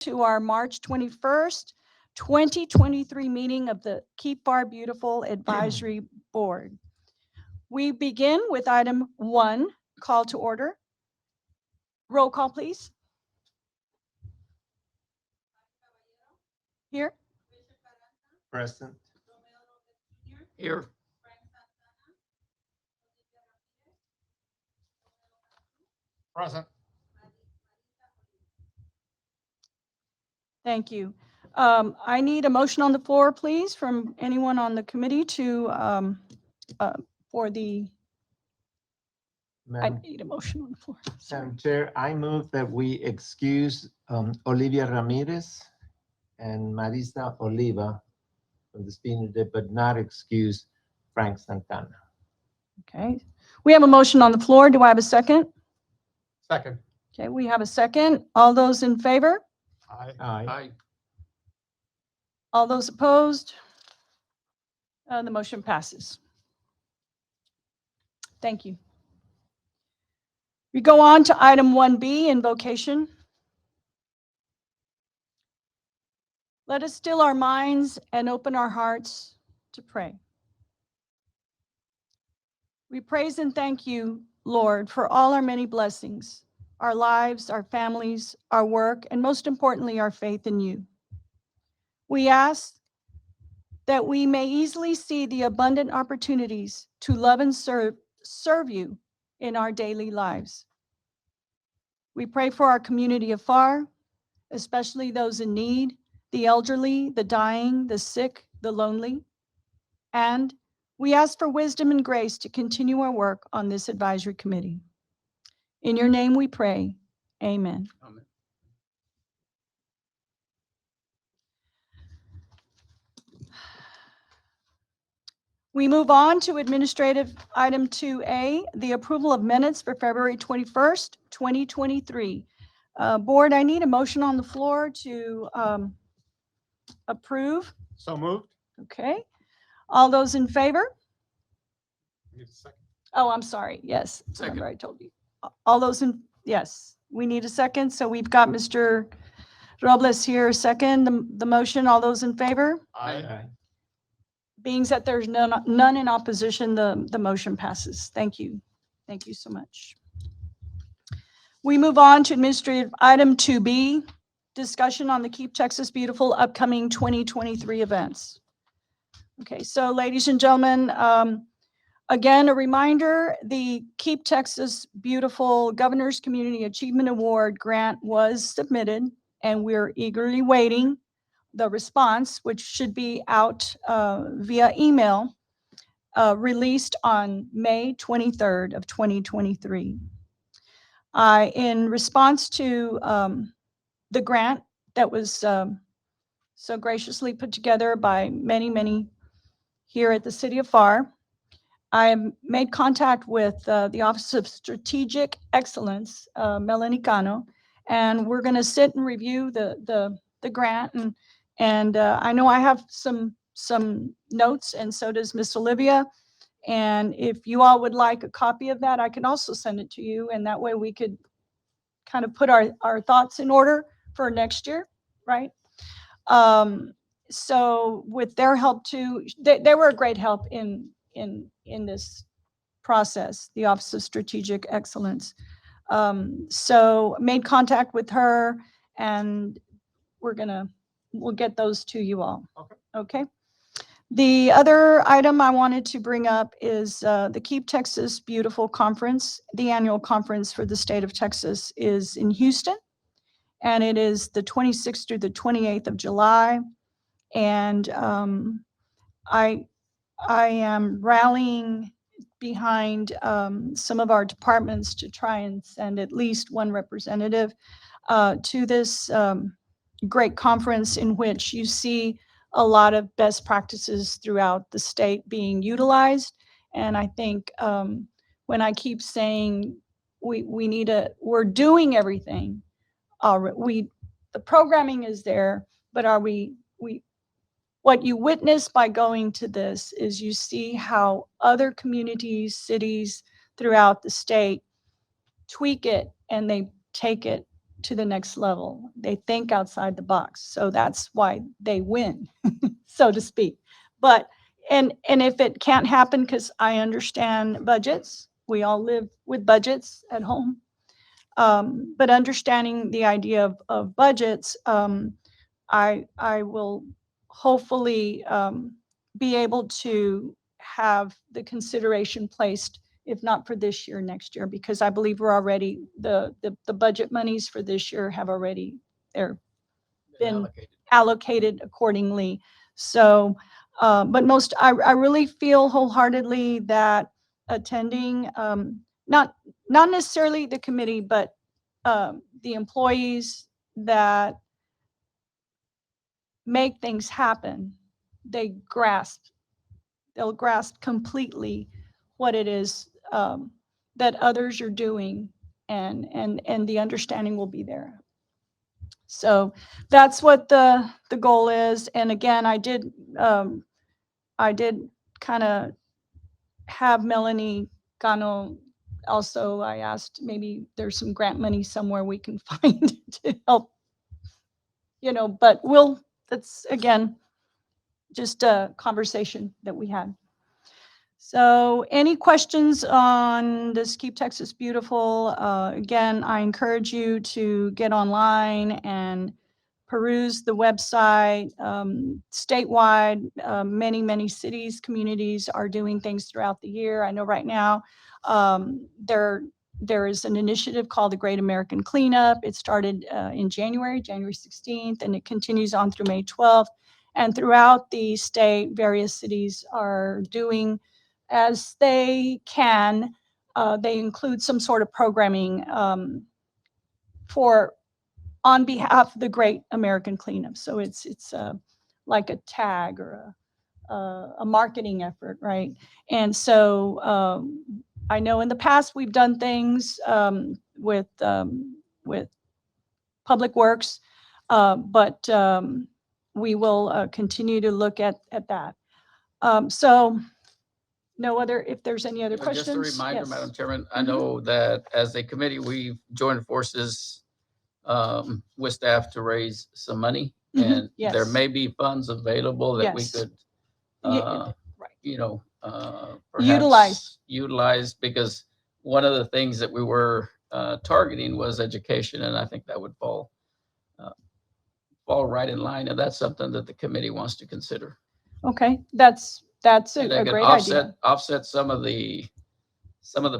to our March 21st, 2023 meeting of the Keep Pharr Beautiful Advisory Board. We begin with item 1, call to order. Roll call, please. Here. Present. Here. Present. Thank you. I need a motion on the floor, please, from anyone on the committee to, for the, I Madam need a motion on the floor. Sorry. Madam Chair, I move that we excuse Olivia Ramirez and Marisa Oliva from the Spina Day, but not excuse Frank Santana. Okay. We have a motion on the floor. Do I have a second? Second. Okay, we have a second. All those in favor? Aye. Aye. All those opposed? The motion passes. Thank you. We go on to item 1B, invocation. Let us still our minds and open our hearts to pray. We praise and thank you, Lord, for all our many blessings, our lives, our families, our work, and most importantly, our faith in you. We ask that we may easily see the abundant opportunities to love and serve you in our daily lives. We pray for our community of Pharr, especially those in need, the elderly, the dying, the sick, the lonely. And we ask for wisdom and grace to continue our work on this advisory committee. In your name we pray, amen. Amen. We move on to administrative item 2A, the approval of minutes for February 21st, 2023. Board, I need a motion on the floor to approve. So moved. Okay. All those in favor? Need a second. Oh, I'm sorry. Yes. Second. Remember I told you. All those in, yes, we need a second. So we've got Mr. Robles here, second the motion. All those in favor? Aye. Being that there's none in opposition, the motion passes. Thank you. Thank you so much. We move on to administrative item 2B, discussion on the Keep Texas Beautiful upcoming 2023 events. Okay, so ladies and gentlemen, again, a reminder, the Keep Texas Beautiful Governor's Community Achievement Award grant was submitted, and we're eagerly waiting the response, which should be out via email, released on May 23rd of 2023. In response to the grant that was so graciously put together by many here at the City of Pharr, I made contact with the Office of Strategic Excellence, Melanie Cano, and we're going to sit and review the grant. And I know I have some notes, and so does Miss Olivia. And if you all would like a copy of that, I can also send it to you, and that way we could kind of put our thoughts in order for next year, right? So with their help too, they were a great help in this process, the Office of Strategic Excellence. So made contact with her, and we'll get those to you all. Okay. The other item I wanted to bring up is the Keep Texas Beautiful Conference. The annual conference for the state of Texas is in Houston, and it is the 26th through the 28th of July. And I am rallying behind some of our departments to try and send at least one representative to this great conference, in which you see a lot of best practices throughout the state being utilized. And I think when I keep saying we're doing everything, the programming is there, but what you witness by going to this is you see how other communities, cities throughout the state tweak it, and they take it to the next level. They think outside the box. So that's why they win, so to speak. But, and if it can't happen, because I understand budgets, we all live with budgets at home. But understanding the idea of budgets, I will hopefully be able to have the consideration placed, if not for this year, next year, because I believe we're already, the budget monies for this year have already, they're been Allocated. allocated accordingly. So, but I really feel wholeheartedly that attending, not necessarily the committee, but the employees that make things happen, they'll grasp completely what it is that others are doing, and the understanding will be there. So that's what the goal is. And again, I did kind of have Melanie Cano. Also, I asked maybe there's some grant money somewhere we can find to help, but that's again, just a conversation that we had. So any questions on this Keep Texas Beautiful? Again, I encourage you to get online and peruse the website. Statewide, many cities, communities are doing things throughout the year. I know right now there is an initiative called the Great American Cleanup. It started in January 16th, and it continues on through May 12th. And throughout the state, various cities are doing as they can. They include some sort of programming for on behalf of the Great American Cleanup. So it's like a tag or a marketing effort, right? And so I know in the past we've done things with Public Works, but we will continue to look at that. So no other, if there's any other questions? Just a reminder, Yes. Madam Chairman, I Mhm. know that as a committee, we've joined forces with staff to raise some money. Mhm, And there yes. may be funds available that we Yes. could, Yeah, right. perhaps utilize, because one of the things that we were targeting was education, and I think that would fall right in line, and that's something that the committee wants to consider. Okay, that's And a it could great idea. offset some of the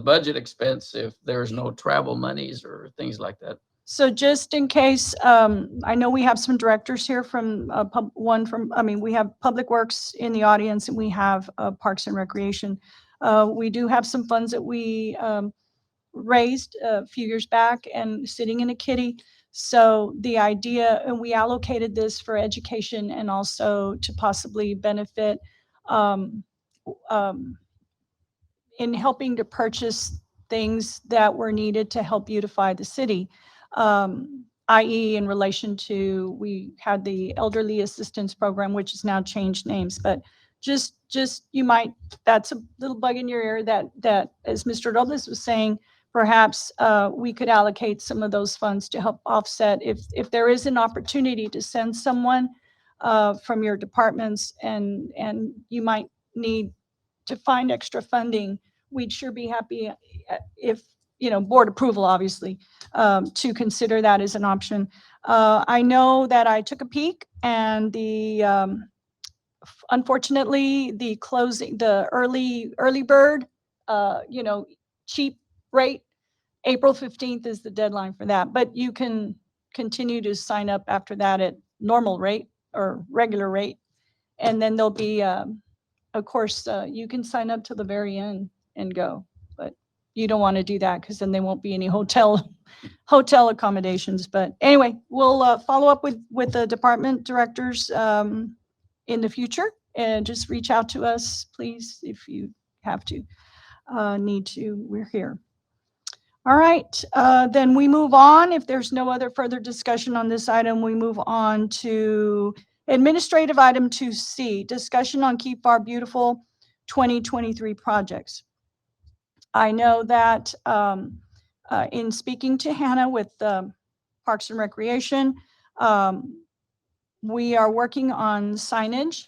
budget expense if there's no travel monies or things like that. So just in case, I know we have some directors here from, we have Public Works in the audience, and we have Parks and Recreation. We do have some funds that we raised a few years back and sitting in a kitty. So the idea, and we allocated this for education and also to possibly benefit um, um, in helping to purchase things that were needed to help beautify the city, i.e. in relation to, we had the Elderly Assistance Program, which has now changed names, but just you might, that's a little bug in your ear that as Mr. Robles was saying, perhaps we could allocate some of those funds to help offset if there is an opportunity to send someone from your departments, and you might need to find extra funding. We'd sure be happy if, board approval, obviously, to consider that as an option. I know that I took a peek, and unfortunately, the early bird, cheap rate, April 15th is the deadline for that, but you can continue to sign up after that at normal rate or regular rate. And then there'll be, of course, you can sign up till the very end and go, but you don't want to do that because then there won't be any hotel accommodations. But anyway, we'll follow up with the department directors in the future, and just reach out to us, please, if you have to, need to. We're here. All right, then we move on. If there's no other further discussion on this item, we move on to administrative item 2C, discussion on Keep Pharr Beautiful 2023 projects. I know that in speaking to Hannah with Parks Parks and Recreation. We are working on signage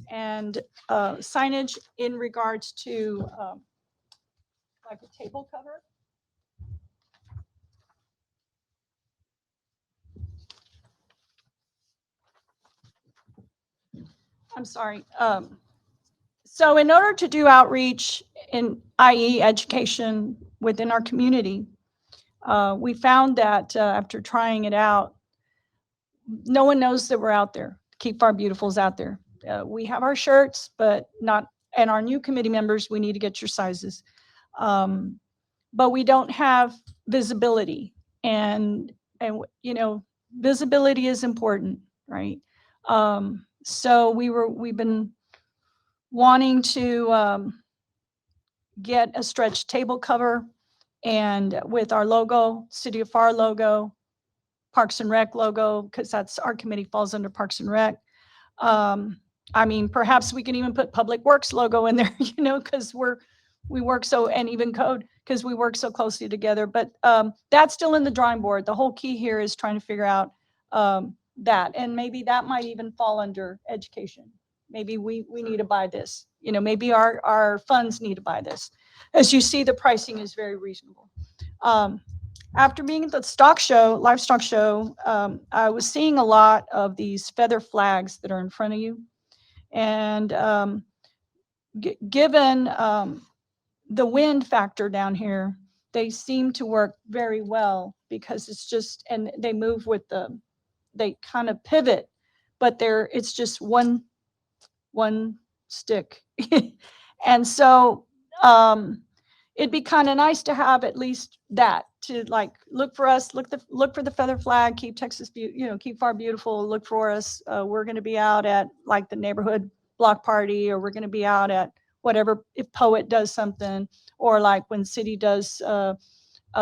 and signage in regards to like a table cover. I'm sorry. So in order to do outreach in, i.e. education within our community, we found that after trying it out, no one knows that we're out there. Keep Pharr Beautiful's out there. We have our shirts, but not, and our new committee members, we need to get your sizes. But we don't have visibility, and you know, visibility is important, right? So we've been wanting to get a stretch table cover, and with our logo, City of Pharr logo, Parks and Rec logo, because that's our committee falls under Parks and Rec. I mean, perhaps we can even put Public Works logo in there, you know, because we work so, and even code, because we work so closely together. But that's still in the drawing board. The whole key here is trying to figure out that, and maybe that might even fall under education. Maybe we need to buy this, you know, maybe our funds need to buy this. As you see, the pricing is very reasonable. After being at the stock show, livestock show, I was seeing a lot of these feather flags that are in front of you. And given the wind factor down here, they seem to work very well because it's just, and they move with they kind of pivot, but it's just one stick. And so it'd be kind of nice to have at least that, to like look for us, look for the feather flag, keep Texas, keep Pharr Beautiful, look for us. We're going to be out at like the neighborhood block party, or we're going to be out at whatever, if Poet does something, or like when City does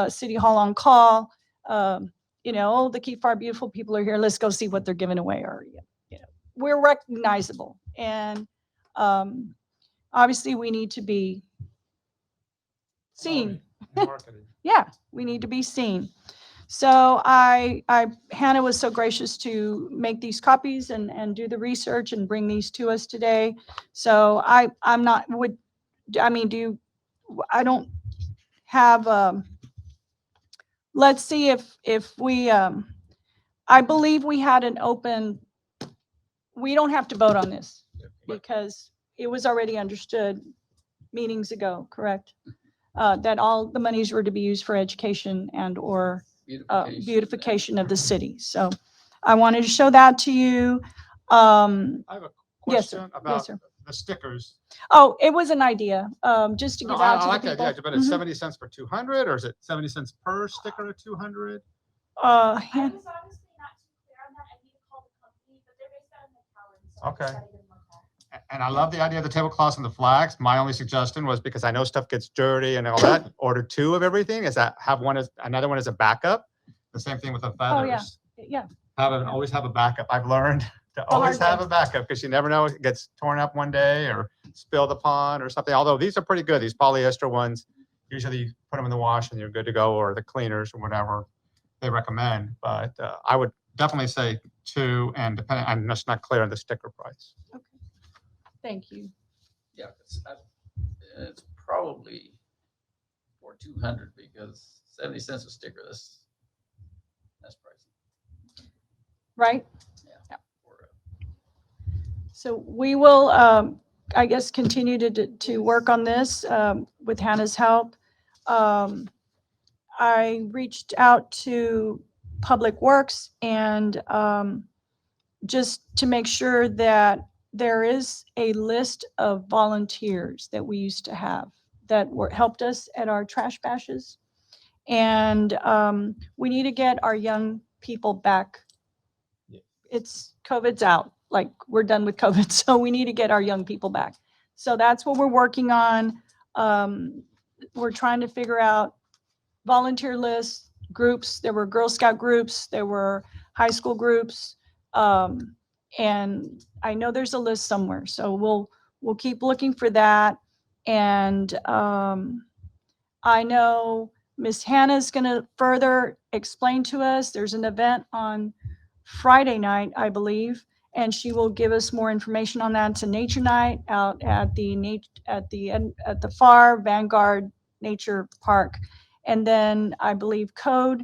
City Hall on call, oh, the Keep Pharr Beautiful people are here, let's go see what they're giving away. Or, we're recognizable. And obviously we need to be seen. Marketing. Yeah, we need to be seen. So Hannah was so gracious to make these copies and do the research and bring these to us today. So I don't have, let's see if we, I believe we had an open, we don't have to vote on this because it was already understood meetings ago, correct? That all the monies were to be used for education and or beautification of the city. So I wanted to show that to you. I have a Yes, sir. question Yes, about sir. the stickers. Oh, it was an idea, just to No, give I out to like the that, people. yeah, but it's Mhm. 70 cents for 200, or is it 70 cents per sticker of 200? Uh, I was honestly not too clear on that. I need to call the company, but they're based out of McAllen, so I Okay. just gotta give them a call. And I love the idea of the tablecloths and the flags. My only suggestion was, because I know stuff gets dirty and all that, order two of everything, is that have another one as a backup. The same thing with the Oh, yeah. feathers. yeah, Always have a backup. I've learned to always hard have way. a backup, because you never know, it gets torn up one day or spilled upon or something. Although these are pretty good, these polyester ones. Usually you put them in the wash and you're good to go, or the cleaners or whatever they recommend. But I would definitely say two, and depending, I'm just not clear on the sticker price. thank you. Yeah, it's probably for 200, because 70 cents a sticker, that's pricey. Right? Yeah. So we will, I guess, continue to work on this with Hannah's help. I reached out to Public Works and just to make sure that there is a list of volunteers that we used to have that helped us at our trash bashes. And we need to get our young people back. COVID's out, like we're done with COVID. So we need to get our young people back. So that's what we're working on. We're trying to figure out volunteer lists, groups. There were Girl Scout groups, there were high school groups. And I know there's a list somewhere. So we'll keep looking for that. And I know Miss Hannah's going to further explain to us. There's an event on Friday night, I believe, and she will give us more information on that. It's a nature night out at the Pharr Vanguard Nature Park. And then I believe Code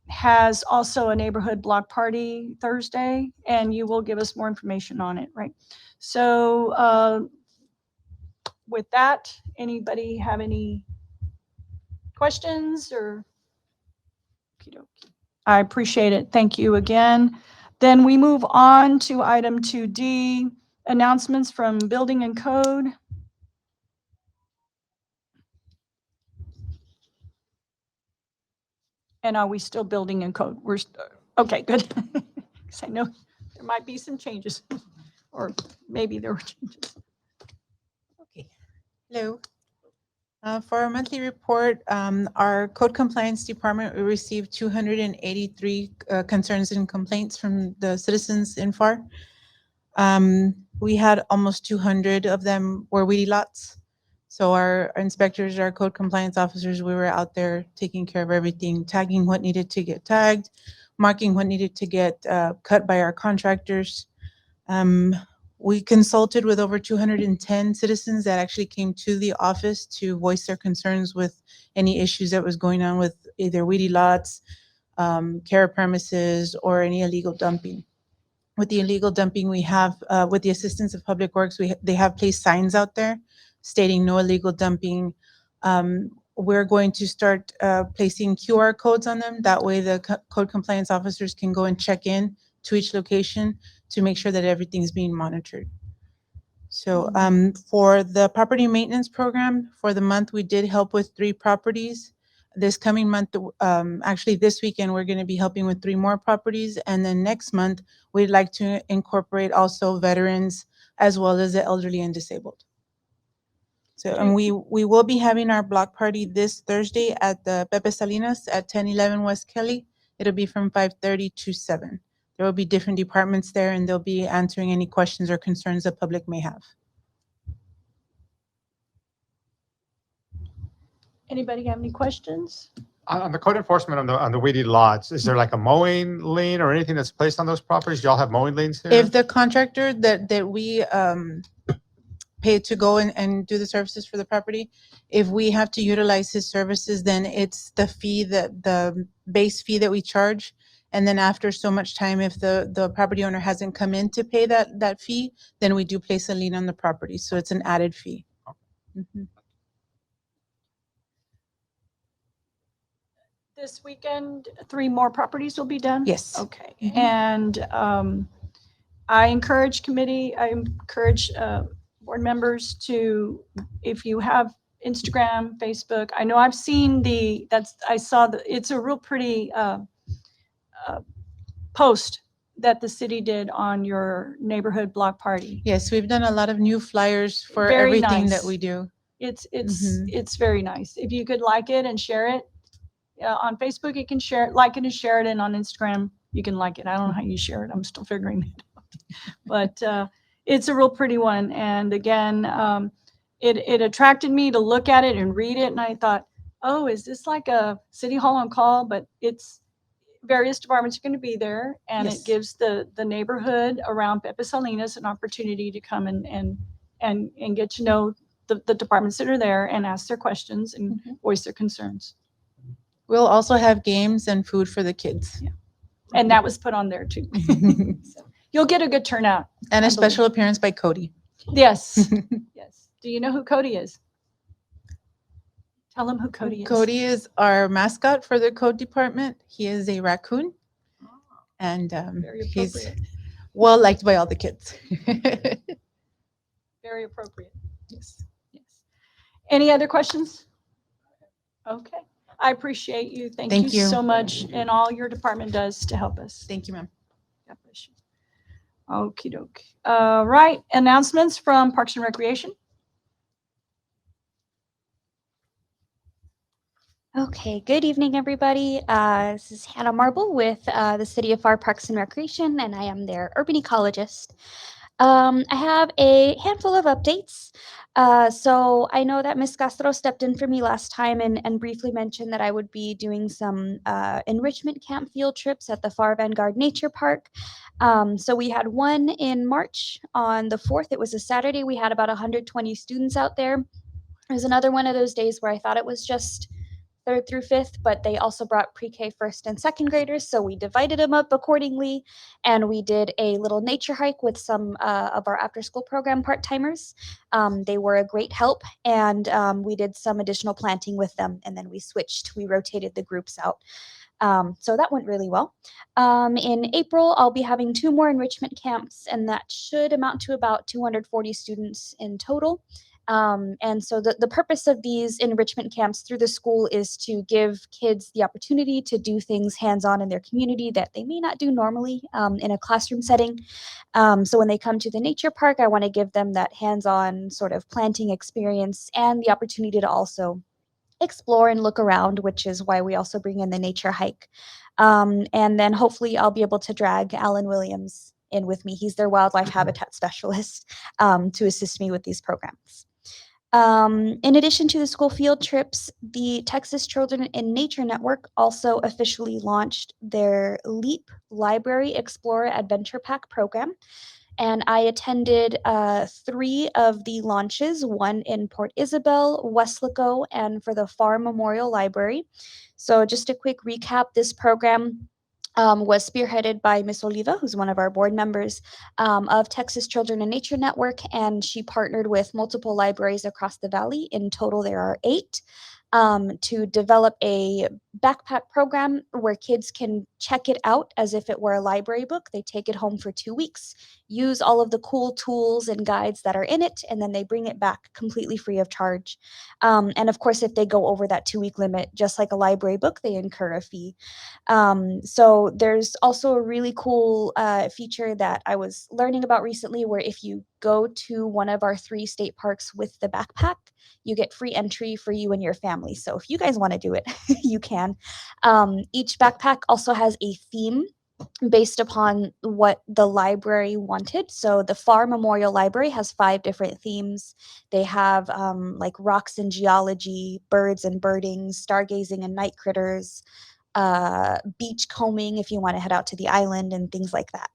has also a neighborhood block party Thursday, and you will give us more information on it, right? So with that, anybody have any questions or? Okey-dokey. I appreciate it. Thank you again. Then we move on to item 2D, announcements from Building and Code. And are we still building and code? Okay, good. 'Cause I know there might be some changes, or maybe there were changes. Okay. Hello. For our monthly report, our code compliance department, we received 283 concerns and complaints from the citizens in Pharr. We had almost 200 of them were weedy lots. So our inspectors, our code compliance officers, we were out there taking care of everything, tagging what needed to get tagged, marking what needed to get cut by our contractors. We consulted with over 210 citizens that actually came to the office to voice their concerns with any issues that was going on with either weedy lots, care premises, or any illegal dumping. With the illegal dumping, we have, with the assistance of Public Works, they have placed signs out there stating no illegal dumping. We're going to start placing QR codes on them. That way the code compliance officers can go and check in to each location to make sure that everything's being monitored. So for the property maintenance program, for the month, we did help with 3 properties. This coming month, actually this weekend, we're going to be helping with 3 more properties. And then next month, we'd like to incorporate also veterans as well as the elderly and disabled. So, and we will be having our block party this Thursday at the Pepe Salinas at 1011 West Kelly. It'll be from 5:30 to 7. There will be different departments there, and they'll be answering any questions or concerns the public may have. Anybody have any questions? On the code enforcement on the weedy lots, is there like a mowing lien or anything that's placed on those properties? Do y'all have mowing liens here? If the contractor that we pay to go and do the services for the property, if we have to utilize his services, then it's the fee, the base fee that we charge. And then after so much time, if the property owner hasn't come in to pay that fee, then we do place a lien on the property. So it's an added fee. Mhm. This weekend, 3 more properties will be done? Yes. Okay. Mhm. And I encourage board members to, if you have Instagram, Facebook, I know I've seen it's a real pretty post that the city did on your neighborhood block party. Yes, we've done a lot of new flyers for Very everything that nice. we do. It's very nice. If you could like it and share it on Facebook, you can share it, like it and share it, and on Instagram you can like it. I don't know how you share it. I'm still figuring it out, but it's a real pretty one. And again, it attracted me to look at it and read it, and I thought, oh, is this like a city hall on call? But it's various departments are going to be there, and Yes. it gives the neighborhood around Pepe Salinas an opportunity to come and get to know the departments that are there and ask their questions and Mhm. voice their concerns. We'll also have games and food for the kids. And that was put on there too. So you'll get a good turnout. And I a special appearance by Cody. Yes, yes. Do you know who Cody is? Tell him who Cody is. Cody is our mascot for the code department. He is a raccoon. And Very he's appropriate. well liked by all the kids. Very appropriate. Yes. Yes. Any other questions? Okay. I appreciate you. Thank you Thank you. so much, and all your department does to help us. Thank you, ma'am. God bless you. Okey doke. Right, announcements from Parks and Recreation. Okay, good evening, everybody. This is Hannah Marble with the City of Pharr Parks and Recreation, and I am their urban ecologist. I have a handful of updates. So I know that Ms. Castro stepped in for me last time and briefly mentioned that I would be doing some enrichment camp field trips at the Pharr Vanguard Nature Park. So we had one in March on the 4th. It was a Saturday. We had about 120 students out there. It was another one of those days where I thought it was just third through fifth, but they also brought pre-K first and second graders. So we divided them up accordingly. And we did a little nature hike with some of our after school program part-timers. They were a great help. And we did some additional planting with them. And then we rotated the groups out. So that went really well. In April, I'll be having 2 more enrichment camps, and that should amount to about 240 students in total. And so the purpose of these enrichment camps through the school is to give kids the opportunity to do things hands-on in their community that they may not do normally in a classroom setting. So when they come to the nature park, I want to give them that hands-on sort of planting experience and the opportunity to also explore and look around, which is why we also bring in the nature hike. And then hopefully I'll be able to drag Alan Williams in with me. He's their wildlife habitat specialist to assist me with these programs. In addition to the school field trips, the Texas Children in Nature Network also officially launched their LEAP Library Explorer Adventure Pack program. And I attended 3 of the launches, one in Port Isabel, Weslaco, and for the Pharr Memorial Library. So just a quick recap, this program was spearheaded by Miss Oliva, who's one of our board members of Texas Children in Nature Network, and she partnered with multiple libraries across the valley. In total, there are 8. To develop a backpack program where kids can check it out as if it were a library book. They take it home for 2 weeks, use all of the cool tools and guides that are in it, and then they bring it back completely free of charge. And of course, if they go over that 2-week limit, just like a library book, they incur a fee. So there's also a really cool feature that I was learning about recently where if you go to one of our 3 state parks with the backpack, you get free entry for you and your family. So if you guys want to do it, you can. Each backpack also has a theme based upon what the library wanted. So the Pharr Memorial Library has 5 different themes. They have like rocks and geology, birds and birding, stargazing and night critters, beach combing if you want to head out to the island and things like that.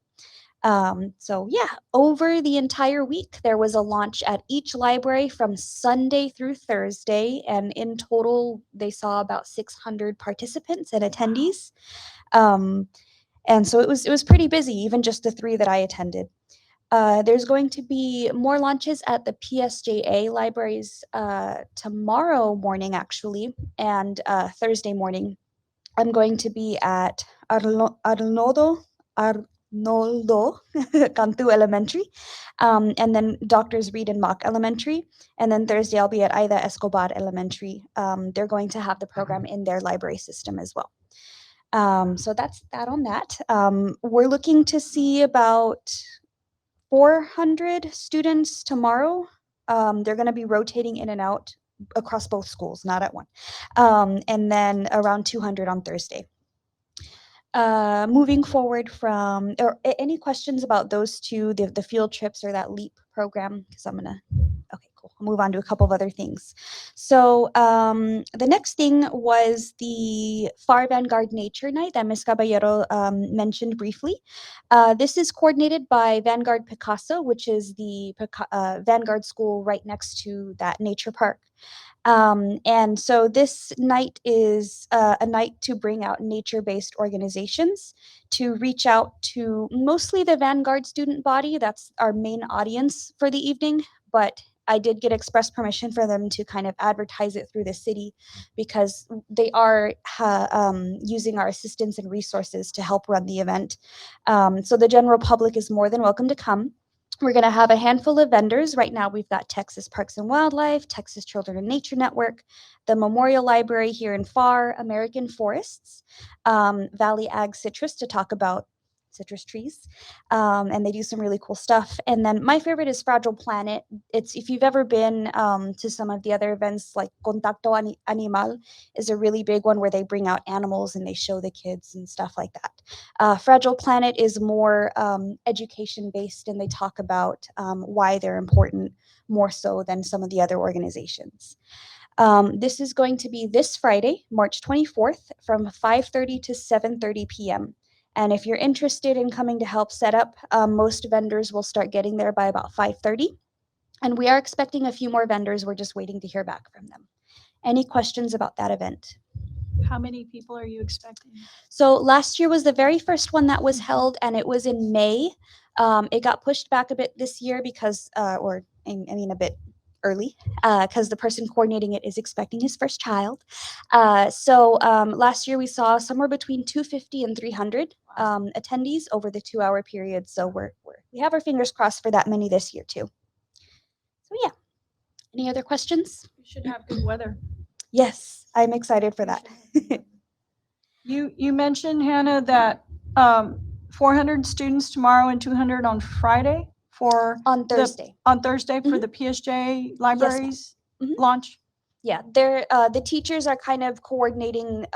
So yeah, over the entire week, there was a launch at each library from Sunday through Thursday, and in total, they saw about 600 participants and attendees. And so it was pretty busy, even just the 3 that I attended. There's going to be more launches at the PSJA libraries tomorrow morning, actually, and Thursday morning. I'm going to be at Arnoldo Cantu Elementary, and then Doctors Reed and Mock Elementary. And then Thursday, I'll be at Ida Escobar Elementary. They're going to have the program in their library system as well. So that's that on that. We're looking to see about 400 students tomorrow. They're going to be rotating in and out across both schools, not at one. And then around 200 on Thursday. Moving forward from, or any questions about those 2, the field trips or that LEAP program? Because I'm gonna, okay, cool. I'll move on to a couple of other things. So the next thing was the Pharr Vanguard Nature Night that Ms. Caballero mentioned briefly. This is coordinated by Vanguard Picasso, which is the Vanguard school right next to that nature park. And so this night is a night to bring out nature-based organizations to reach out to mostly the Vanguard student body. That's our main audience for the evening, but I did get express permission for them to kind of advertise it through the city because they are using our assistance and resources to help run the event. So the general public is more than welcome to come. We're going to have a handful of vendors. Right now, we've got Texas Parks and Wildlife, Texas Children in Nature Network, the Memorial Library here in Pharr, American Forests, Valley Ag Citrus to talk about citrus trees. And they do some really cool stuff. And then my favorite is Fragile Planet. It's, if you've ever been to some of the other events, like Contacto Animal is a really big one where they bring out animals and they show the kids and stuff like that. Fragile Planet is more education based, and they talk about why they're important more so than some of the other organizations. This is going to be this Friday, March 24th, from 5:30 to 7:30 p.m. And if you're interested in coming to help set up, most vendors will start getting there by about 5:30. And we are expecting a few more vendors. We're just waiting to hear back from them. Any questions about that event? How many people are you expecting? So last year was the very first one that was held, and it was in May. It got pushed back a bit this year because, I mean, a bit early, because the person coordinating it is expecting his first child. Last year we saw somewhere between 250 and 300 attendees over the 2-hour period. So we have our fingers crossed for that many this year too. So yeah. Any other questions? We should have good weather. Yes, I'm excited for that. You mentioned, Hannah, that 400 students tomorrow and 200 on Friday for On Thursday. on Thursday for Mhm. the PSJ libraries Mhm. launch. Yeah, the teachers are kind of coordinating,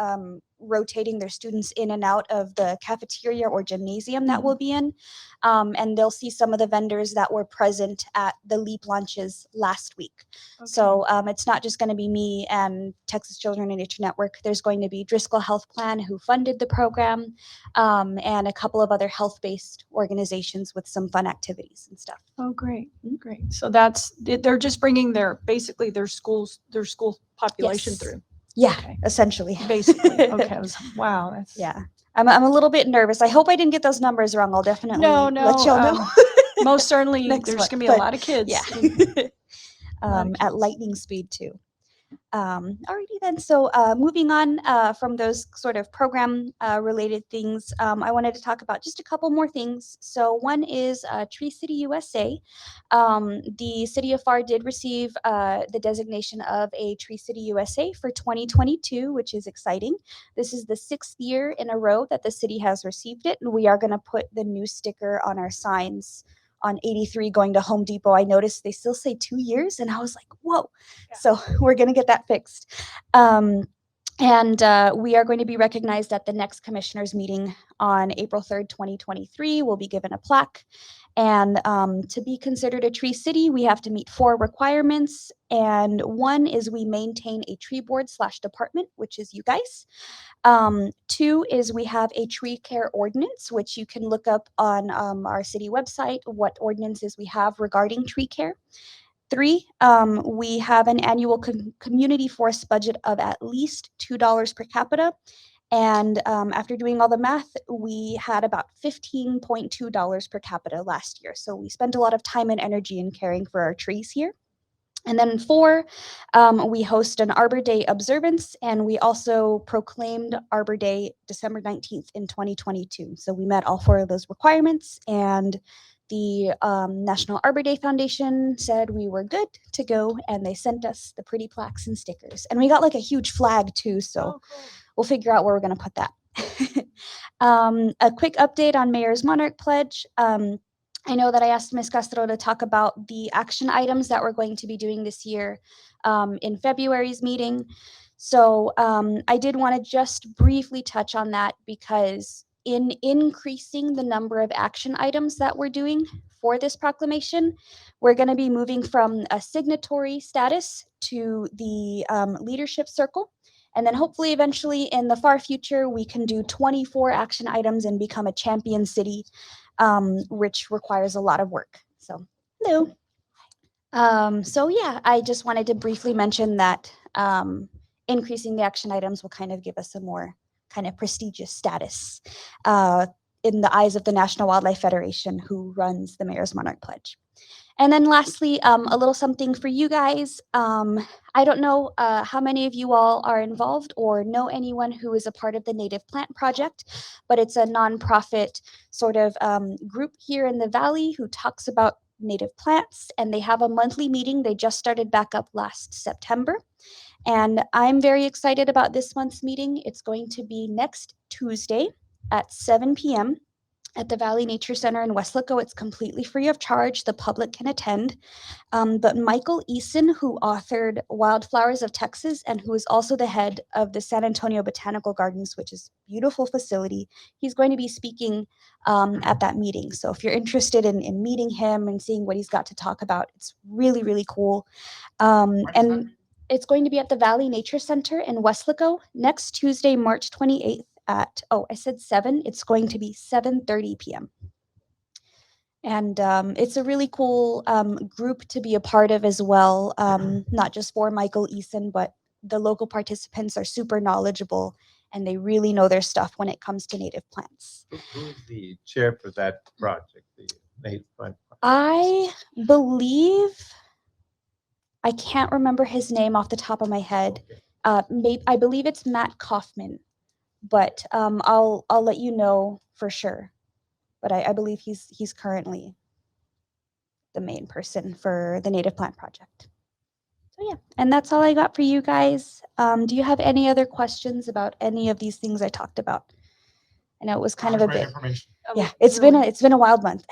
rotating their students in and out of the cafeteria or gymnasium that we'll be in. And they'll see some of the vendors that were present at the LEAP launches last week. So it's not just going to be me and Texas Children and Nature Network. There's going to be Driscoll Health Plan, who funded the program, and a couple of other health-based organizations with some fun activities and stuff. Oh, great, Mhm. great. So they're just bringing basically their school population Yes. through. Yeah, Okay. essentially. Basically, okay. Wow, that's Yeah. I'm a little bit nervous. I hope I didn't get those numbers wrong. I'll definitely No, let y'all know. most certainly. Next There's month, gonna be a but lot of kids. Yeah. lot of At kids. lightning speed too. Alrighty then. So moving on from those sort of program related things, I wanted to talk about just a couple more things. So one is Tree City USA. The city of Pharr did receive the designation of a Tree City USA for 2022, which is exciting. This is the 6th year in a row that the city has received it, and we are going to put the new sticker on our signs on 83 going to Home Depot. I noticed they still say 2 years, and I was like, whoa. Yeah. So we're going to get that fixed. And we are going to be recognized at the next commissioners meeting on April 3rd, 2023. We'll be given a plaque. And to be considered a tree city, we have to meet 4 requirements. And one is we maintain a tree board / department, which is you guys. 2 is we have a tree care ordinance, which you can look up on our city website, what ordinances we have regarding tree care. 3, we have an annual community forest budget of at least $2 per capita. And after doing all the math, we had about $15.2 per capita last year. So we spent a lot of time and energy in caring for our trees here. And then 4, we host an Arbor Day observance, and we also proclaimed Arbor Day December 19th in 2022. So we met all 4 of those requirements, and the National Arbor Day Foundation said we were good to go, and they sent us the pretty plaques and stickers. And we got like a huge flag too, so we'll figure out where we're going to put that. A quick update on Mayor's Monarch Pledge. I know that I asked Ms. Castro to talk about the action items that we're going to be doing this year in February's meeting. So I did want to just briefly touch on that, because in increasing the number of action items that we're doing for this proclamation, we're going to be moving from a signatory status to the leadership circle. And then hopefully eventually in the far future, we can do 24 action items and become a champion city, which requires a lot of work. So, hello. So yeah, I just wanted to briefly mention that increasing the action items will kind of give us a more kind of prestigious status in the eyes of the National Wildlife Federation, who runs the Mayor's Monarch Pledge. And then lastly, a little something for you guys. I don't know how many of you all are involved or know anyone who is a part of the Native Plant Project, but it's a nonprofit sort of group here in the Valley who talks about native plants, and they have a monthly meeting. They just started back up last September. And I'm very excited about this month's meeting. It's going to be next Tuesday at 7 p.m. at the Valley Nature Center in Weslaco. It's completely free of charge. The public can attend. But Michael Eason, who authored Wildflowers of Texas and who is also the head of the San Antonio Botanical Gardens, which is a beautiful facility, he's going to be speaking at that meeting. So if you're interested in meeting him and seeing what he's got to talk about, it's really, really cool. And it's going to be at the Valley Nature Center in Weslaco next Tuesday, March 28th at, oh, I said 7. It's going to be 7:30 p.m. And it's a really cool group to be a part of as well, not just for Michael Eason, but the local participants are super knowledgeable and they really know their stuff when it comes to native plants. Who's the chair for that project, the native plant? I believe, I can't remember his name off the top of my head. I believe it's Matt Kaufman, but I'll let you know for sure. But I believe he's currently the main person for the Native Plant Project. So yeah, and that's all I got for you guys. Do you have any other questions about any of these things I talked about? I know it was kind of a Great bit. information. Yeah, it's been a wild month.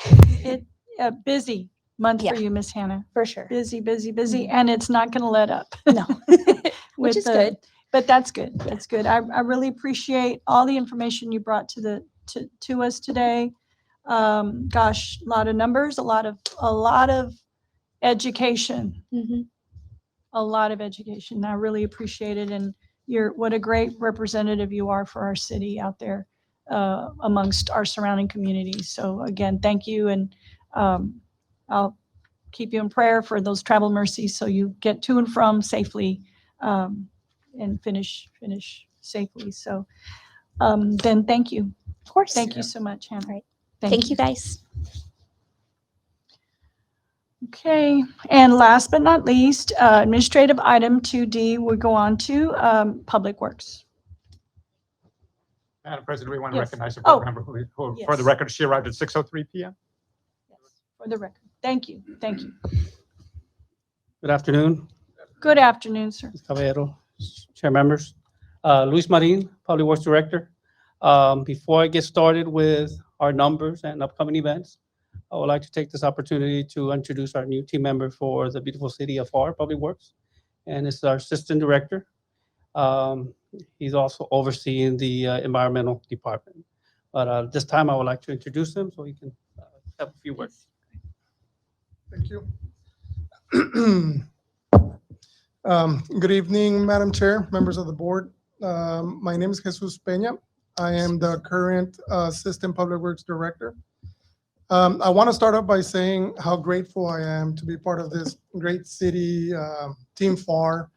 It, a busy month for Yeah. you, Miss Hannah. For sure. Busy, busy, busy, Mhm. and it's not going to let up. No, With which is the- good. But that's good. That's good. I really appreciate all the information you brought to us today. Gosh, a lot of numbers, a lot of education, Mhm. a lot of education. I really appreciate it, and what a great representative you are for our city out there amongst our surrounding communities. So again, thank you, and I'll keep you in prayer for those travel mercies so you get to and from safely and finish safely. So then thank you. Of course. Thank you so much, Hannah. All right. Thank you guys. Okay, and last but not least, administrative item 2D, we go on to Public Works. Madam President, we want to Yes. recognize a Oh. board member who, for the Yes. record, she arrived at 6:03 p.m. Yes, for the record. Thank you, thank you. Good afternoon, Good afternoon, sir. Ms. Caballero, chair members. Luis Marin, Public Works Director. Before I get started with our numbers and upcoming events, I would like to take this opportunity to introduce our new team member for the beautiful city of Pharr Public Works. And it's our Assistant Director. He's also overseeing the environmental department. But this time I would like to introduce him so he can have a few words. Thank you. Good evening, Madam Chair, members of the board. My name is Jesus Peña. I am the current Assistant Public Works Director. I want to start off by saying how grateful I am to be part of this great city, Team Pharr,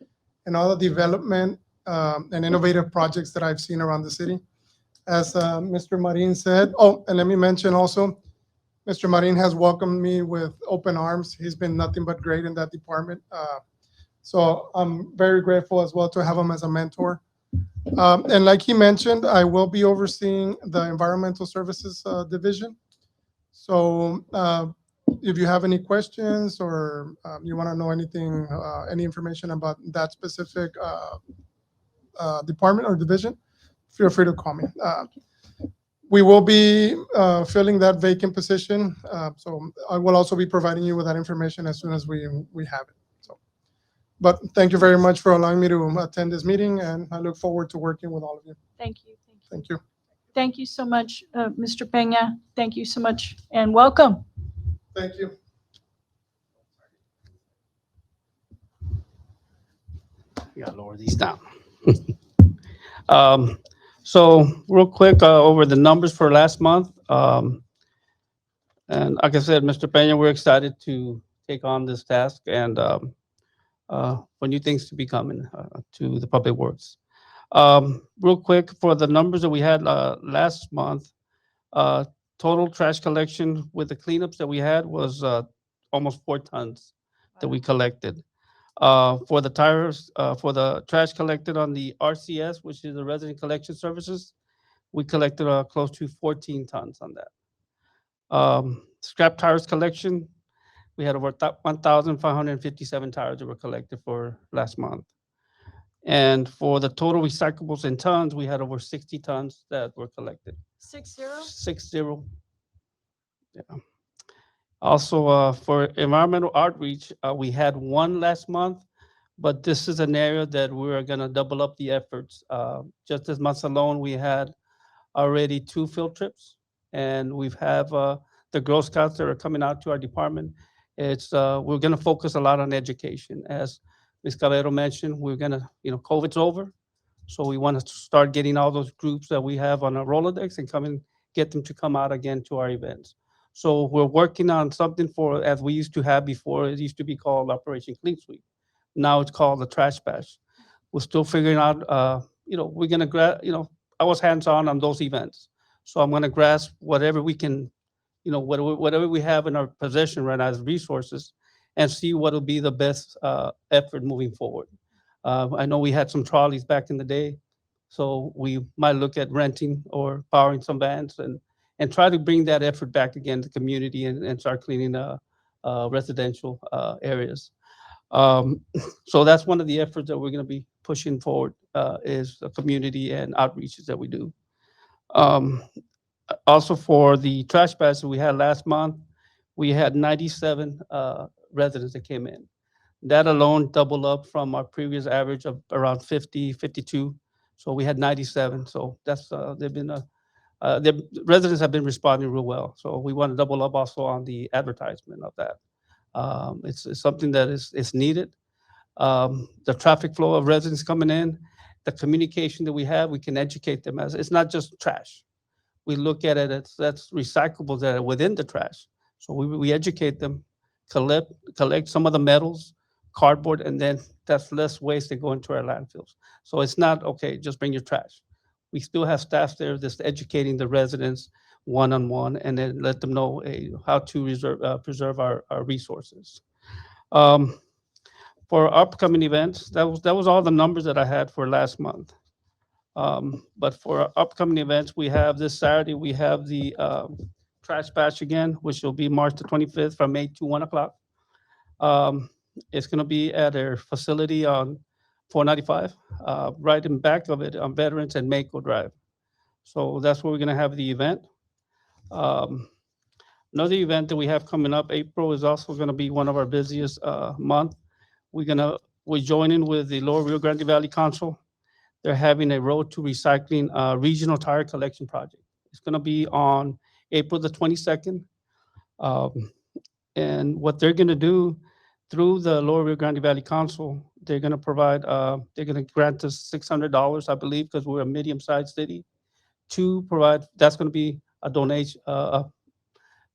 and all the development and innovative projects that I've seen around the city. As Mr. Marin said, oh, and let me mention also, Mr. Marin has welcomed me with open arms. He's been nothing but great in that department. So I'm very grateful as well to have him as a mentor. And like he mentioned, I will be overseeing the Environmental Services Division. So if you have any questions or you want to know anything, any information about that specific department or division, feel free to call me. We will be filling that vacant position. So I will also be providing you with that information as soon as we have it. So, but thank you very much for allowing me to attend this meeting, and I look forward to working with all of you. Thank you. Thank you. Thank you. Thank you so much, Mr. Peña. Thank you so much, and welcome. Thank you. Yeah, lower these down. So real quick, over the numbers for last month. And like I said, Mr. Peña, we're excited to take on this task and for new things to be coming to the Public Works. Real quick, for the numbers that we had last month, total trash collection with the cleanups that we had was almost 4 tons that we collected. For the tires, for the trash collected on the RCS, which is the Resident Collection Services, we collected close to 14 tons on that. Scrap tires collection, we had over 1,557 tires that were collected for last month. And for the total recyclables in tons, we had over 60 tons that were collected. 60? 60. Yeah. Also, for environmental outreach, we had one last month, but this is an area that we're going to double up the efforts. Just this month alone, we had already 2 field trips, and we've have the Girl Scouts that are coming out to our department. It's we're going to focus a lot on education, as Ms. Caballero mentioned. We're going to, COVID's over, so we want to start getting all those groups that we have on our Rolodex and get them to come out again to our events. So we're working on something for, as we used to have before. It used to be called Operation Clean Sweep. Now it's called the Trash Bash. We're still figuring out. We're gonna I was hands-on those events, so I'm gonna grasp whatever we can, whatever we have in our possession right now as resources, and see what will be the best effort moving forward. I know we had some trolleys back in the day, so we might look at renting or borrowing some vans and try to bring that effort back again to the community and start cleaning residential areas. Um, so that's one of the efforts that we're going to be pushing forward is the community and outreaches that we do. Um, Also for the trash bags that we had last month, we had 97 residents that came in. That alone doubled up from our previous average of around 50, 52. So we had 97. So that's the residents have been responding real well. So we want to double up also on the advertisement of that. It's something that is needed. The traffic flow of residents coming in, the communication that we have, we can educate them as it's not just trash. We look at it as that's recyclables that are within the trash. So we educate them, collect some of the metals, cardboard, and then that's less waste that go into our landfills. So it's not okay, just bring your trash. We still have staff there that's educating the residents one-on-one and then let them know how to preserve our resources. Um, for upcoming events, that was all the numbers that I had for last month. But for our upcoming events, we have this Saturday, we have the Trash Bash again, which will be March the 25th from 8 to 1 o'clock. It's going to be at their facility on 495, right in back of it on Veterans and Mako Drive. So that's where we're going to have the event. Um, Another event that we have coming up, April, is also going to be one of our busiest month. We're joining with the Lower Rio Grande Valley Council. They're having a Road to Recycling regional tire collection project. It's going to be on April the 22nd. Um, and what they're going to do through the Lower Rio Grande Valley Council, they're going to they're going to grant us $600, I believe, because we're a medium-sized city, to provide. That's going to be a donation,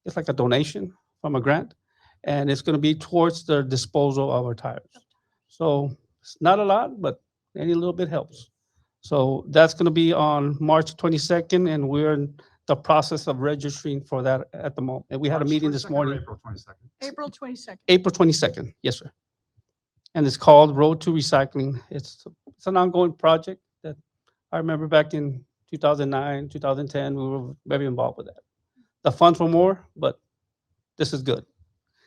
it's like a donation from a grant, and it's going to be towards the disposal of our tires. So it's not a lot, but any little bit helps. So that's going to be on March 22nd, and we're in the process of registering for that at the moment. And we had a March meeting this 22nd or morning, April 22nd. April 22nd. April 22nd. Yes, sir. And it's called Road to Recycling. It's an ongoing project that I remember back in 2009, 2010, we were very involved with that. The funds were more, but this is good.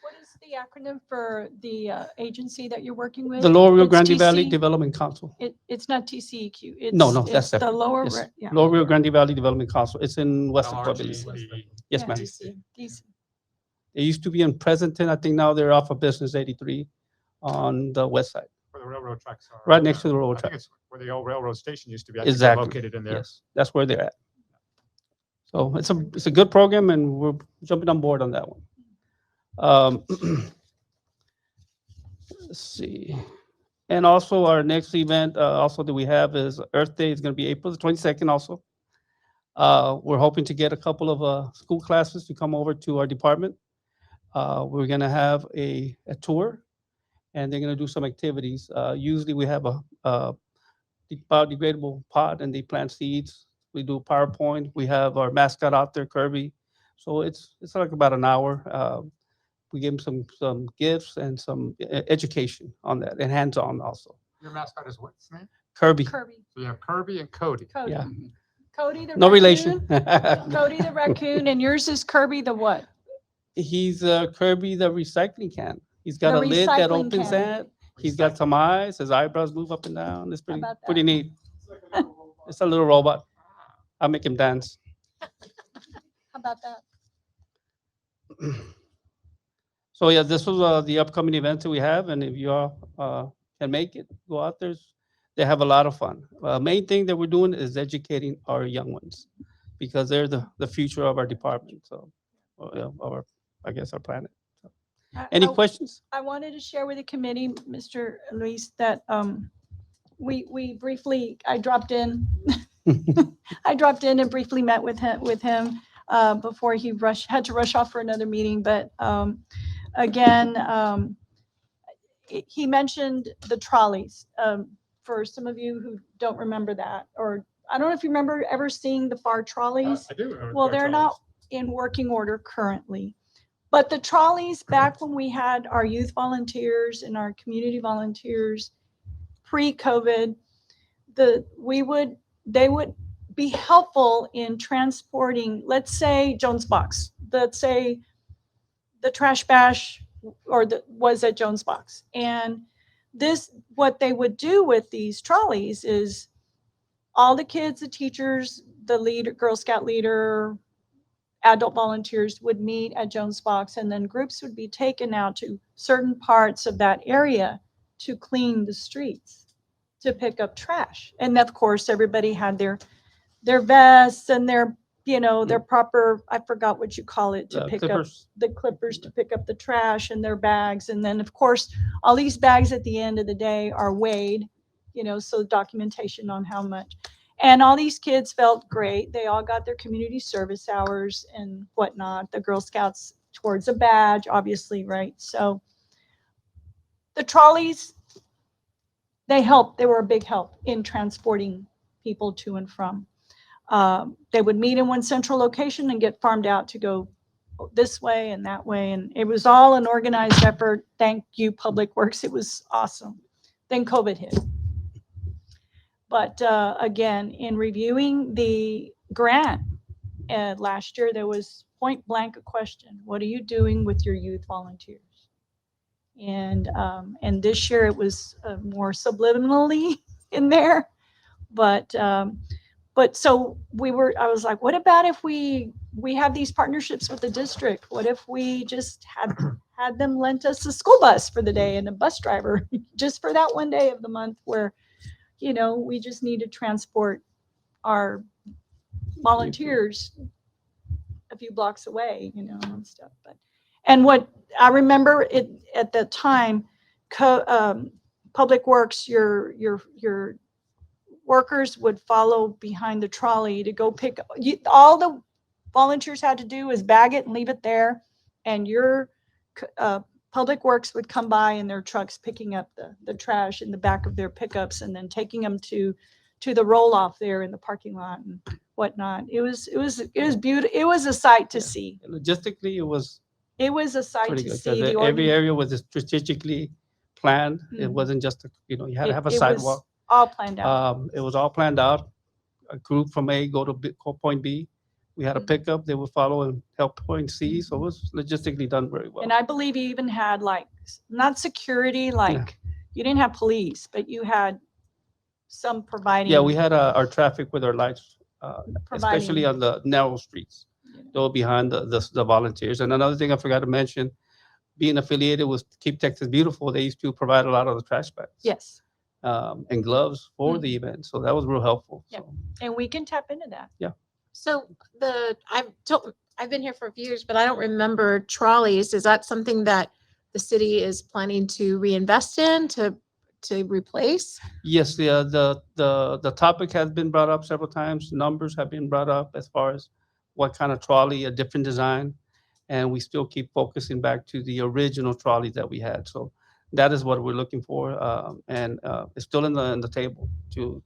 What is the acronym for the agency that you're working with? The Lower Rio It's Grande Valley TC? Development Council. It's not TCEQ. No, It's that's the separate. lower, Yes. yeah. Lower Rio Grande Valley Development Council. It's in Western LRG. Province. Yes, Yeah, ma'am. DC. They used to be in Pleasanton. I think now they're off of Business 83 on the west side, Where the railroad tracks are. right next to the railroad I think track. it's where the old railroad station used to be. I think they're Exactly. located in there. Yes, that's where they're at. So it's a good program, and we're jumping on board on that one. Let's see. And also our next event, also that we have is Earth Day. Is going to be April the 22nd also. We're hoping to get a couple of school classes to come over to our department. We're going to have a tour, and they're going to do some activities. Usually we have a biodegradable pot, and they plant seeds. We do PowerPoint. We have our mascot out there, Kirby. So it's like about an hour. We give them some gifts and some education on that, and hands-on also. Your mascot is what's his name? Kirby. Kirby, So you have Kirby and Cody. Cody. Yeah. Cody the No raccoon. relation. Cody the raccoon, and yours is Kirby the what? He's Kirby the recycling can. He's got The a lid that recycling opens can. that. He's got some eyes. His eyebrows move up and down. It's about that? pretty neat. It's a little robot. I'll make him dance. How about that? So yeah, this was the upcoming events that we have, and if you all can make it, go out there. They have a lot of fun. Main thing that we're doing is educating our young ones because they're the future of our department. So, yeah, our, I guess, our planet. So, any questions? I wanted to share with the committee, Mr. Luis, that we briefly, I dropped in. I dropped in and briefly met with him before he had to rush off for another meeting. But again, he mentioned the trolleys. For some of you who don't remember that, or I don't know if you remember ever seeing the Pharr trolleys. I do. remember Well, our they're trolleys. not in working order currently. But the trolleys, back when we had our youth volunteers and our community volunteers pre-COVID, they would be helpful in transporting, let's say Jones Box, let's say the trash bash was at Jones Box. And what they would do with these trolleys is all the kids, the teachers, the leader, Girl Scout leader, adult volunteers would meet at Jones Box, and then groups would be taken out to certain parts of that area to clean the streets, to pick up trash. And of course, everybody had their vests and their proper, I forgot what you call it, to pick Clippers. up the clippers to pick up the trash, and their bags. And then of course, all these bags at the end of the day are weighed, so documentation on how much. And all these kids felt great. They all got their community service hours and whatnot. The Girl Scouts towards a badge, obviously, right? So the trolleys, they helped. They were a big help in transporting people to and from. They would meet in one central location and get farmed out to go this way and that way. And it was all an organized effort. Thank you, Public Works. It was awesome. Then COVID hit. But again, in reviewing the grant last year, there was point blank a question: what are you doing with your youth volunteers? And this year it was more subliminally in there, but so I was like, what about if we have these partnerships with the district? What if we just had them lend us a school bus for the day and a bus driver just for that one day of the month where we just need to transport our volunteers a few blocks away, and stuff. And what I remember at that time, Public Works, your workers would follow behind the trolley to go pick all the volunteers had to do is bag it and leave it there, and your Public Works would come by in their trucks picking up the trash in the back of their pickups and then taking them to the roll off there in the parking lot and whatnot. It was beautiful. It was a sight to see. Logistically, it was a sight pretty to good. see. Every area was strategically planned. It Mhm. wasn't just you had to have a It was sidewalk. all planned out. It was all planned out. A group from A go to point B. We had a Mhm. pickup. They would follow and help point C. So it was logistically done very well. And I believe you even had not security, you didn't have police, but you had some providing. Yeah, we had our traffic with our lights, especially Providing. on the narrow streets. They were behind the volunteers. And another thing I forgot to mention, being affiliated with Keep Texas Beautiful, they used to provide a lot of the trash bags. Yes, And gloves for the event. So that was real helpful. Yep. So, and we can tap into that. So I've been here for a few years, but I don't remember trolleys. Is that something that the city is planning to reinvest in to replace? yes, the topic has been brought up several times. Numbers have been brought up as far as what kind of trolley, a different design. And we still keep focusing back to the original trolleys that we had. So that is what we're looking for. And it's still in the table to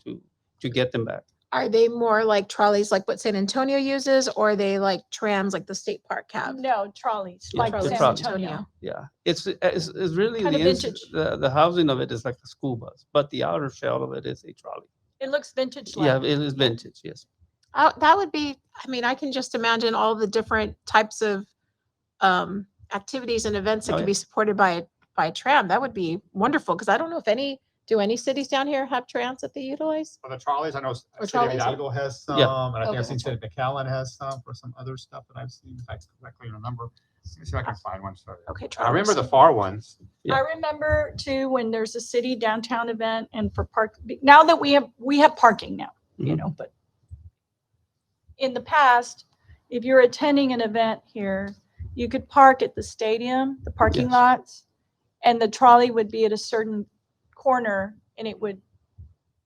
get them back. Are they more like trolleys like what San Antonio uses, or are they like trams like the state park have? No, trolleys, Yeah, like the San trolleys. Antonio. Yeah, it's really Kinda the vintage. the housing of it is like a school bus, but the outer shell of it is a trolley. It looks vintage Yeah, like. it is vintage. Yes. That would be, I mean, I can just imagine all the different types of activities and events that Oh, could yeah. be supported by a tram. That would be wonderful, because I don't know if any cities down here have trams that they utilize? For the trolleys, I know Or City of trolleys? Hidalgo has some, Yeah. and I think Okay, I've seen that's City of McAllen has some for some other stuff that I've seen, if I correctly remember. Let me see if I can find one. So Okay, I remember the trolleys. far ones. I remember too, when there's a city downtown event and for park, now that we have parking now, you Mhm. know, but in the past, if you're attending an event here, you could park at the stadium, the parking Yes. lots, and the trolley would be at a certain corner and it would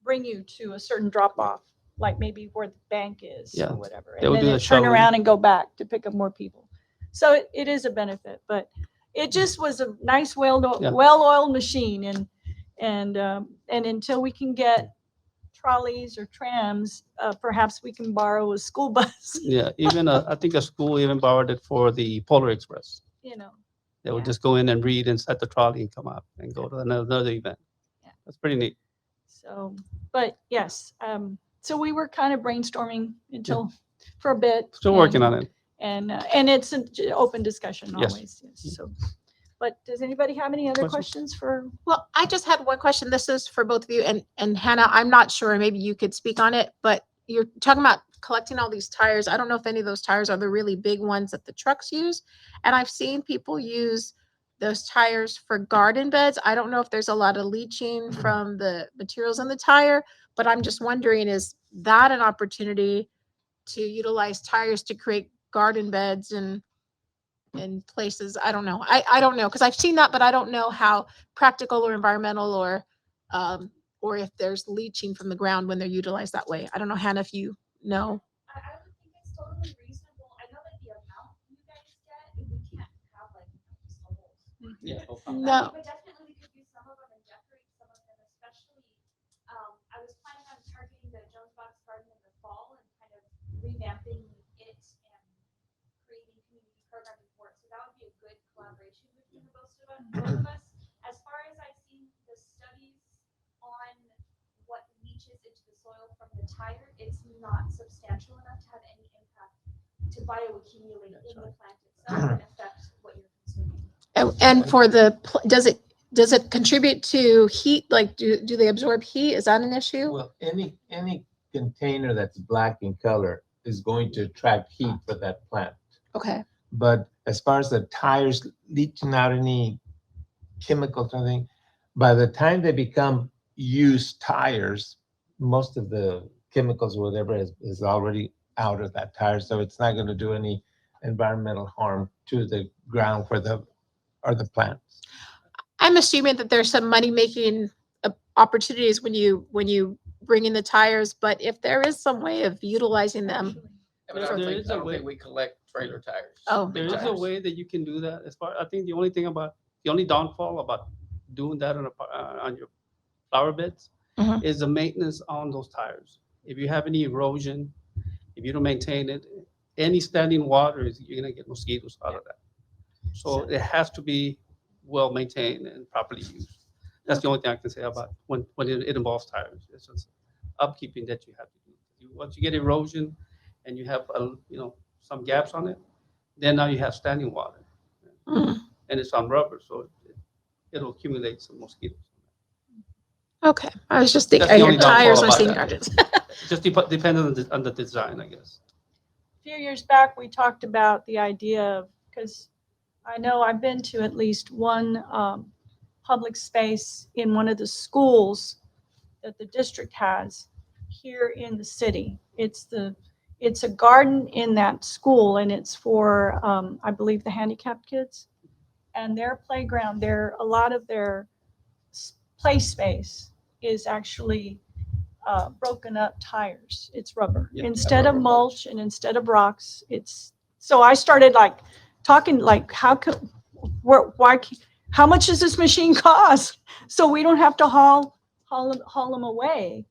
bring you to a certain drop off, like maybe where the bank is Yeah, or whatever. they And would then do it the turn shuttling. around and go back to pick up more people. So it is a benefit, but it just was a nice, Yeah. well-oiled machine. And until we can get trolleys or trams, perhaps we can borrow a school bus, Yeah, even I think a school even borrowed it for the Polar Express. you know. They would Yeah. just go in and read inside the trolley and come out and go to another event. Yeah. That's pretty neat. So, but yes, so we were kind of brainstorming for a bit. Still working on it. And it's an open discussion Yes. always. Yes. So, but does anybody have any other questions for? Well, I just had one question. This is for both of you, and Hannah, I'm not sure, maybe you could speak on it, but you're talking about collecting all these tires. I don't know if any of those tires are the really big ones that the trucks use. And I've seen people use those tires for garden beds. I don't know if there's a lot of leaching from the materials in the tire, but I'm just wondering, is that an opportunity to utilize tires to create garden beds and in places? I don't know. I don't know, because I've seen that, but I don't know how practical or environmental or if there's leaching from the ground when they're utilized that way. I don't know, Hannah, if you know. I would think it's totally reasonable. I know that the amount you guys get, we can't have like souls. Yeah. No. But definitely we could use some of them and decorate some of them, especially, I was planning on targeting the Jones Box Garden in the fall and kind of revamping it and creating community programming for it. So that would be a good collaboration between the both of us. As far as I've seen the studies on what leaches into the soil from the tire, it's not substantial enough to have any impact to bioaccumulate in the plant itself and affect what you're consuming. And for the, does it contribute to heat? Like, do they absorb heat? Is that an issue? Well, any container that's black in color is going to attract heat for that plant. Okay. But as far as the tires leaching out any chemicals or anything, by the time they become used tires, most of the chemicals or whatever is already out of that tire. So it's not going to do any environmental harm to the ground or the plants. I'm assuming that there's some money making opportunities when you bring in the tires, but if there is some way of utilizing them. Yeah, but I don't There think, is I a don't way. think we collect trailer tires. Oh. big There is a tires. way that you can do that. As far I think the only downfall about doing that on your flower beds Mhm. is the maintenance on those tires. If you have any erosion, if you don't maintain it, any standing water you're gonna get mosquitoes out of that. So it has to be well maintained and properly used. That's the only thing I can say about when it involves tires. It's just upkeeping that you have to do. Once you get erosion and you have some gaps on it, then now you have standing water, Mm. and it's on rubber, so it'll accumulate some mosquitoes. Okay. I was just thinking, That's the your only downfall tires are about seen that. gardens. Just depends on the design, I guess. A few years back, we talked about the idea of, because I know I've been to at least one public space in one of the schools that the district has here in the city. It's a garden in that school, and it's for, I believe, the handicapped kids. And their playground, a lot of their play space is actually broken up tires. It's rubber. Yeah. Instead of Rubber mulch and instead of rocks, so I started like talking like, how much does this machine cost? So we don't have to haul them away.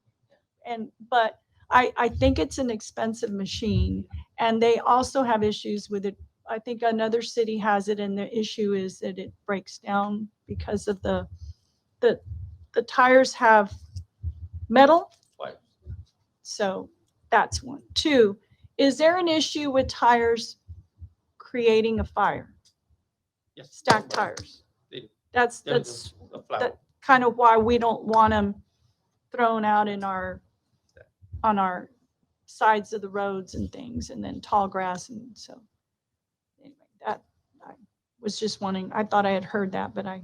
But I think it's an expensive machine, and they also have issues with it. I think another city has it, and the issue is that it breaks down because of the tires have metal. Right. So that's one. Two, is there an issue with tires creating a fire? Yes. Stacked tires. They- That's There's a flower. that kind of why we don't want them thrown out on our sides of the roads and things, and then tall grass. And so anyway, Was just wondering, I thought I had heard that, but I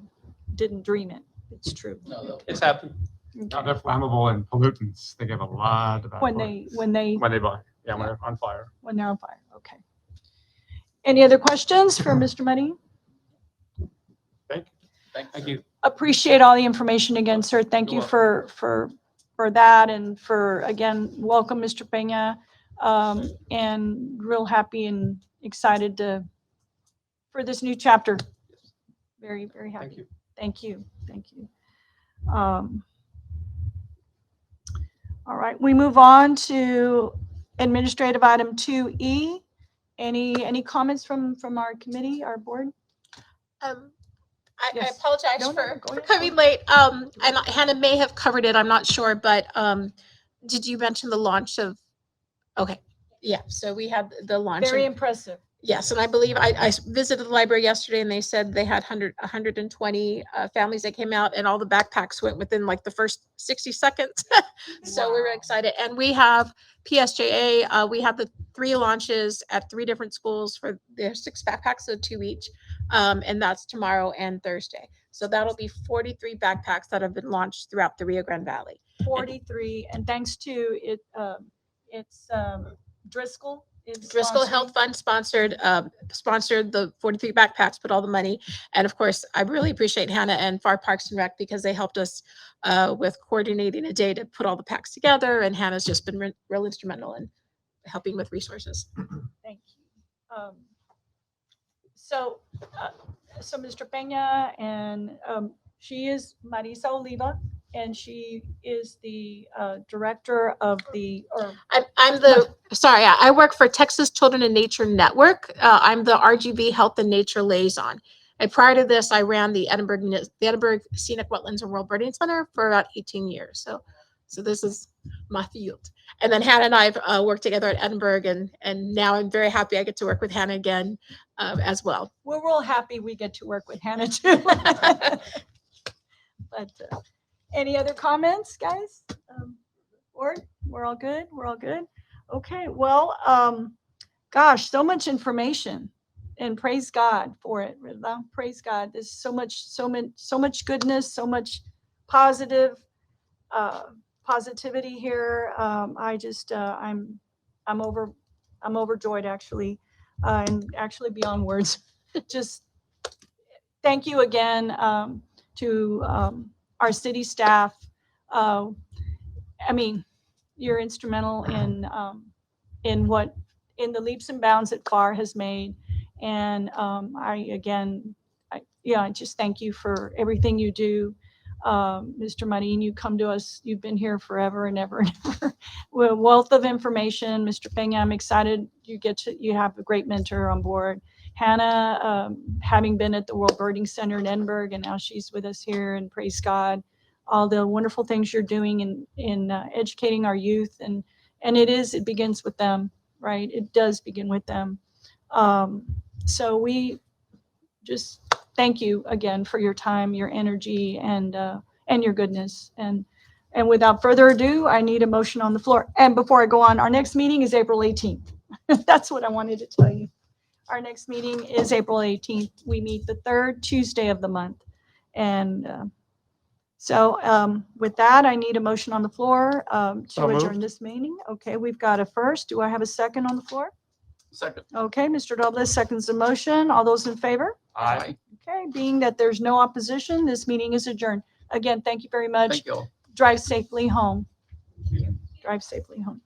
didn't dream it. It's true. No, they'll- It's happened. Now Okay. they're flammable and pollutants. They give a lot of that. When for- they, when they buy, yeah, when they're on fire. when they're on fire, okay. Any other questions for Mr. Muddy? Thank you. Thank you. Appreciate all the information again, sir. Thank You're you for that and for, again, welcome, Mr. Peña. And real happy and excited for this new chapter. Very, very happy. Thank you. Thank you, thank you. All right, we move on to administrative item 2E. Any comments from our committee, our board? I Yes. apologize No, no, for go ahead. coming late. And Hannah may have covered it, I'm not sure, but, did you mention the launch of, okay, yeah, so we had the launch. Very and- impressive. Yes, and I believe I visited the library yesterday and they said they had 120 families that came out and all the backpacks went within like the first 60 seconds. So we were Wow. excited. And we have PSJA, we have the 3 launches at 3 different schools for their 6 backpacks, so 2 each. And that's tomorrow and Thursday. So that'll be 43 backpacks that have been launched throughout the Rio Grande Valley. 43, and thanks to it, it's Driscoll. is Driscoll sponsoring. Health Fund sponsored the 43 backpacks, put all the money. And of course, I really appreciate Hannah and Pharr Parks and Rec because they helped us with coordinating a day to put all the packs together. And Hannah's just been real instrumental in helping with resources. Thank you. So Mr. Peña and she is Marisa Oliva, and she is the director of the, or I'm the, sorry, I work for Texas Children in Nature Network. I'm the RGV Health and Nature Liaison. And prior to this, I ran the Edinburgh Scenic Wetlands and World Birding Center for about 18 years. So this is my field. And then Hannah and I have worked together at Edinburgh, and now I'm very happy I get to work with Hannah again as well. we're real happy we get to work with Hannah too. But any other comments, guys? Or we're all good? We're all good? Okay, well, gosh, so much information, and praise God for it. ¿Verdad? Praise God. There's so much goodness, so much positive positivity here. I just I'm overjoyed actually, and actually beyond words. Just thank you again to our city staff. I mean, you're instrumental in the leaps and bounds that Pharr has made, and I just thank you for everything you do. Mr. Marin, you come to us, you've been here forever and ever and ever. With a wealth of information. Mr. Peña, I'm excited you have a great mentor on board. Hannah, having been at the World Birding Center in Edinburgh, and now she's with us here, and praise God, all the wonderful things you're doing in educating our youth, and it begins with them, right? It does begin with them. So we just thank you again for your time, your energy, and your goodness. And without further ado, I need a motion on the floor. And before I go on, our next meeting is April 18th. That's what I wanted to tell you. Our next meeting is April 18th. We meet the 3rd Tuesday of the month. And so with that, I need a motion on the floor So to adjourn moved. this meeting. Okay, we've got a first. Do I have a second on the floor? Second. Okay, Mr. Douglas seconds the motion. All those in favor? Aye. Okay, being that there's no opposition, this meeting is adjourned. Again, thank you very much. Thank you all. Drive safely home. Drive safely home.